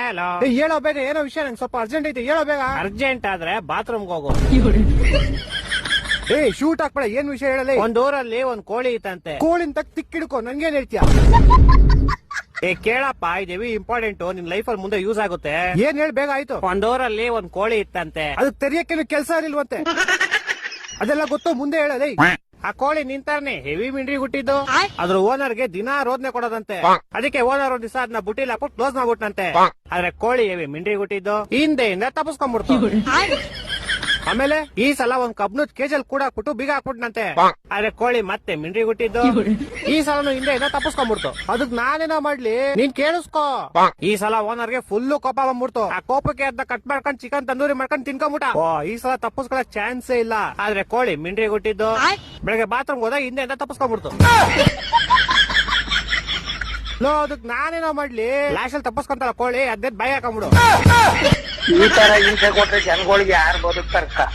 Hello. ಹೇಳೋ ಬೇಗ, ಏನೋ ವಿಷಯ, ನಂಗೆ ಸ್ವಲ್ಪ ಅರ್ಜೆಂಟ್ ಐತೆ, ಹೇಳೋ ಬೇಗ. ಅರ್ಜೆಂಟ್ ಆದ್ರೆ ಬಾತ್ರೂಮ್ಗೆ ಹೋಗು. ಶೂಟ್ ಹಾಕ್ಬೇಡ, ಏನ್ ವಿಷಯ ಹೇಳಲೇ. ಒಂದ್ ಊರಲ್ಲಿ ಒಂದ್ ಕೋಳಿ ಇತ್ತಂತೆ. ಕೋಳಿನ ತಕ್ ತಿಕ್ಕಿಡ್ಕೊ, ನನ್ಗೇನ್ ಹೇಳ್ತೀಯ? ಕೇಳಪ್ಪ, ಇದೇವಿ ಇಂಪಾರ್ಟೆಂಟ್, ನಿನ್ ಲೈಫ್ ಅಲ್ಲಿ ಮುಂದೆ ಯೂಸ್ ಆಗುತ್ತೆ. ಏನ್ ಹೇಳಿ ಬೇಗ, ಆಯ್ತು. ಒಂದ್ ಊರಲ್ಲಿ ಒಂದ್ ಕೋಳಿ ಇತ್ತಂತೆ. ಅದಕ್ಕೆ ತೆರಿಯಕ್ಕೆ ಕೆಲಸ ಇರ್ಲಿಲ್ವಂತೆ. ಅದೆಲ್ಲ ಗೊತ್ತು, ಮುಂದೆ ಹೇಳಲೇ. ಆ ಕೋಳಿ ನಿಂತಾರ್ನೆ ಹೆವಿ ಮಿಂಡ್ರಿ ಹುಟ್ಟಿದ್ದು. ಅದ್ರ ಓನರ್ಗೆ ದಿನಾ ರೋದನೆ ಕೊಡೋದಂತೆ. ಅದಕ್ಕೆ ಓನರ್ ಒಂದ್ ದಿವಸ ಅದನ್ನ ಬುಟ್ಟಿಲ್ ಹಾಕ್ಬಿಟ್ಟು ಕ್ಲೋಸ್ ಮಾಡ್ಬಿಟ್ನಂತೆ. ಆದ್ರೆ ಕೋಳಿ ಹೆವಿ ಮಿಂಡ್ರಿ ಹುಟ್ಟಿದ್ದು ಹಿಂದೆಯಿಂದ ತಪ್ಪಿಸ್ಕೊಂಡ್ಬಿಡ್ತು. ಆಮೇಲೆ ಈ ಸಲ ಒಂದ್ ಕಬ್ನದ್ ಕೇಜಲ್ಲಿ ಕೂಡ ಹಾಕ್ಬಿಟ್ಟು ಬೀಗ ಹಾಕ್ಬಿಟ್ನಂತೆ. ಆದ್ರೆ ಕೋಳಿ ಮತ್ತೆ ಮಿಂಡ್ರಿ ಹುಟ್ಟಿದ್ದು ಈ ಸಲನು ಹಿಂದೆಯಿಂದ ತಪ್ಪಿಸ್ಕೊಂಡ್ಬಿಡ್ತು. ಅದಕ್ ನಾನೇನೋ ಮಾಡ್ಲಿ, ನೀನ್ ಕೇಳಿಸ್ಕೋ. ಈ ಸಲ ಓನರ್ಗೆ ಫುಲ್ ಕೋಪ ಬಂದ್ಬಿಡ್ತು. ಆ ಕೋಪಕ್ಕೆ ಅದನ್ನ ಕಟ್ ಮಾಡ್ಕೊಂಡ್ ಚಿಕನ್ ತಂದೂರಿ ಮಾಡ್ಕೊಂಡ್ ತಿನ್ಕೊಂಡ್ಬಿಟ್ಟ. ಈ ಸಲ ತಪ್ಪಿಸ್ಕೊಳಕ್ ಚಾನ್ಸೇ ಇಲ್ಲ. ಆದ್ರೆ ಕೋಳಿ ಮಿಂಡ್ರಿ ಹುಟ್ಟಿದ್ದು ಬೆಳಗ್ಗೆ ಬಾತ್ರೂಮ್ ಹೋದಾಗ ಹಿಂದೆಯಿಂದ ತಪ್ಪಿಸ್ಕೊಂಡ್ಬಿಡ್ತು. ಅದಕ್ ನಾನೇನೋ ಮಾಡ್ಲಿ, ಲಾಶಲ್ಲಿ ತಪ್ಪಿಸ್ಕೊಂತಲ್ಲ ಕೋಳಿ, ಅದೇ ಬಾಯಿ ಹಾಕೊಂಡ್ಬಿಡು. ಈ ತರ ಹಿಂಸೆ ಕೊಟ್ರೆ ಜನಗಳಿಗೆ ಯಾರು ಬದುಕ್ತಾರ?